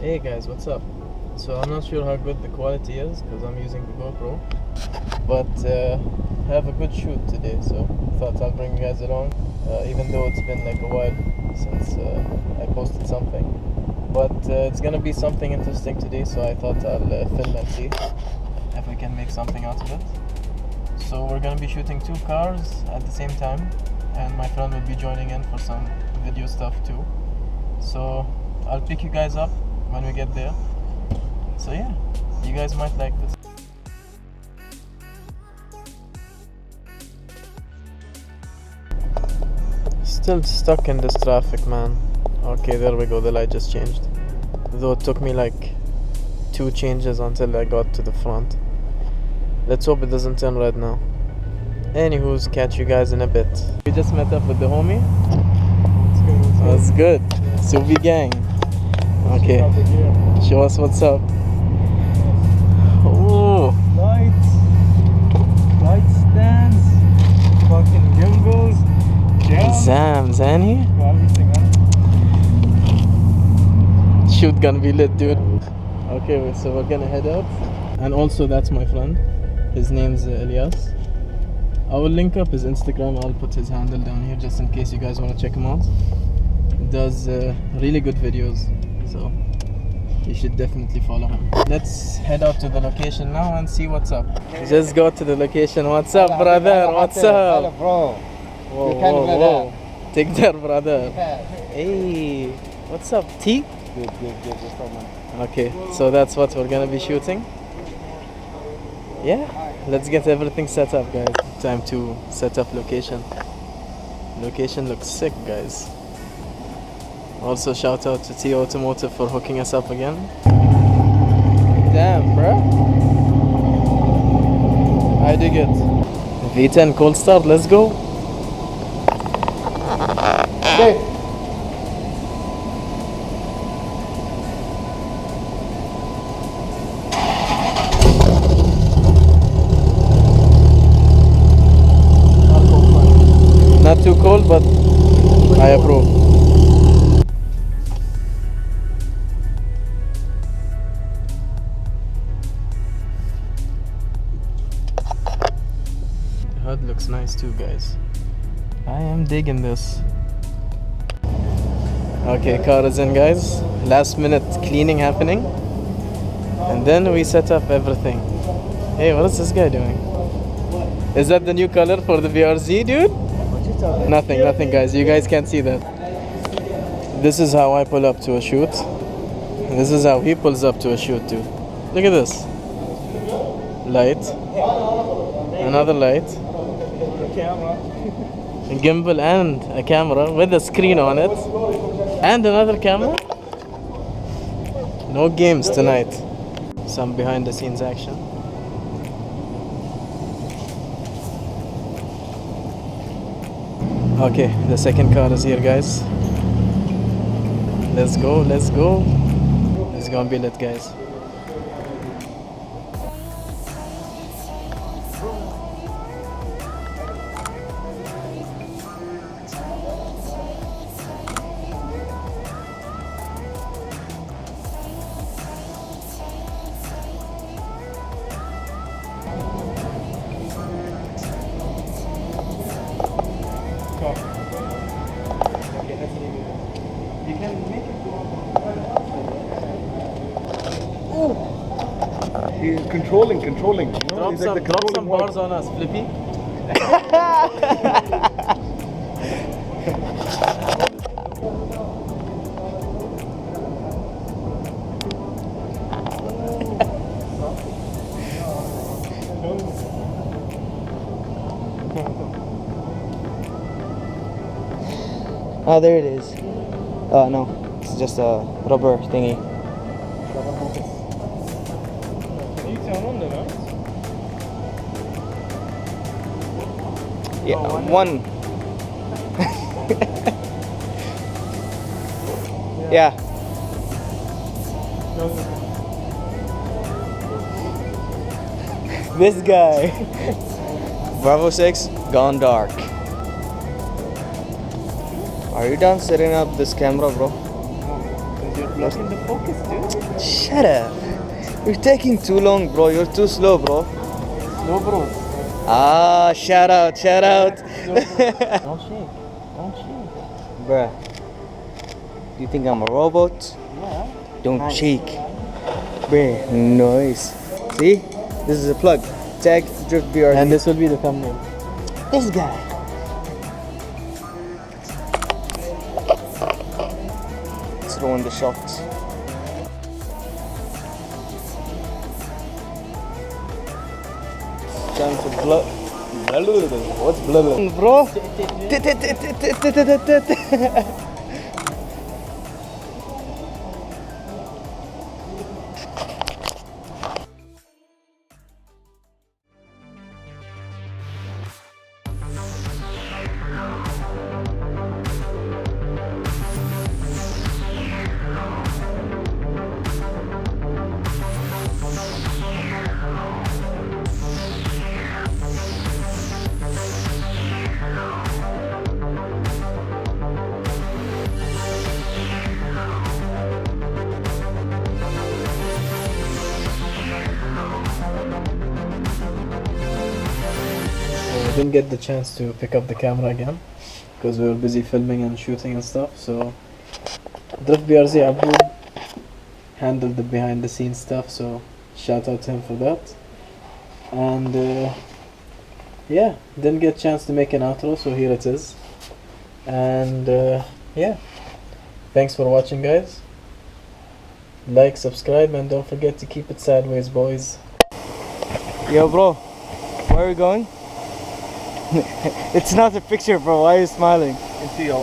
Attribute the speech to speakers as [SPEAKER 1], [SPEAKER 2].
[SPEAKER 1] Hey guys, what's up? So I'm not sure how good the quality is because I'm using the GoPro, but I have a good shoot today, so thought I'll bring you guys along, even though it's been like a while since I posted something. But it's gonna be something interesting today, so I thought I'll film and see if we can make something out of it. So we're gonna be shooting 2 cars at the same time, and my friend will be joining in for some video stuff too. So I'll pick you guys up when we get there. So yeah, you guys might like this. Still stuck in this traffic, man. Okay, there we go, the light just changed. Though it took me like 2 changes until I got to the front. Let's hope it doesn't turn red now. Anywho's, catch you guys in a bit. We just met up with the homie. That's good. Subi gang. Okay, show us what's up. Oh,
[SPEAKER 2] Lights stands, fucking gimbals,
[SPEAKER 1] Zam, Zani?
[SPEAKER 2] everything, huh?
[SPEAKER 1] Shoot gonna be lit, dude. Okay, so we're gonna head out. And also, that's my friend. His name's Elias. I will link up his Instagram. I'll put his handle down here just in case you guys want to check him out. He does really good videos, so you should definitely follow him. Let's head out to the location now and see what's up. Just go to the location. What's up, brother? What's up?
[SPEAKER 2] Hello, bro.
[SPEAKER 1] Whoa, whoa, whoa. Take care, brother. Hey, what's up, T?
[SPEAKER 2] Good. What's up, man?
[SPEAKER 1] Okay, so that's what we're gonna be shooting. Yeah, let's get everything set up, guys. Time to set up location. Location looks sick, guys. Also, shout out to T Automotive for hooking us up again. Damn, bro. I dig it. V10 cold start, let's go.
[SPEAKER 2] Okay.
[SPEAKER 1] Not too cold, but I approve. The HUD looks nice too, guys. I am digging this. Okay, car is in, guys. Last minute cleaning happening. And then we set up everything. Hey, what is this guy doing? Is that the new color for the VRZ, dude? Nothing, guys. You guys can't see that. This is how I pull up to a shoot. This is how he pulls up to a shoot, dude. Look at this. Light. Another light. A gimbal and a camera with a screen on it. And another camera. No games tonight. Some behind the scenes action. Okay, the second car is here, guys. Let's go. It's gonna be lit, guys. You can make it
[SPEAKER 2] He's controlling. You know?
[SPEAKER 1] drop
[SPEAKER 2] He's like
[SPEAKER 1] some,
[SPEAKER 2] the controlling one.
[SPEAKER 1] bars on us, Flippy.
[SPEAKER 3] Oh, there it is. No, it's just a rubber thingy. Yeah, one. Yeah. This guy. Bravo 6 gone dark. Are you done setting up this camera, bro?
[SPEAKER 1] You're blocking the focus, dude.
[SPEAKER 3] Shut up. You're taking too long, bro. You're too slow, bro.
[SPEAKER 1] No, bro.
[SPEAKER 3] Ah, shout out, shout out.
[SPEAKER 1] Don't shake. Don't shake.
[SPEAKER 3] Bruh. Do you think I'm a robot?
[SPEAKER 1] Yeah.
[SPEAKER 3] Don't
[SPEAKER 1] Nice.
[SPEAKER 3] shake. Bruh, nice. See? This is a plug. Tag Drift BRZ.
[SPEAKER 1] And this will be the thumbnail.
[SPEAKER 3] This guy. Throwing the shots.
[SPEAKER 1] Time to blow. What's blah?
[SPEAKER 3] Bro.
[SPEAKER 1] I didn't get the chance to pick up the camera again because we were busy filming and shooting and stuff. So Drift BRZ Abu handled the behind the scenes stuff, so shout out to him for that. And yeah, didn't get a chance to make an outro, so here it is. And yeah, thanks for watching, guys. Like, subscribe, and don't forget to keep it sideways, boys.
[SPEAKER 3] Yo, bro. Where are we going? It's not a picture, bro. Why are you smiling?
[SPEAKER 2] Into your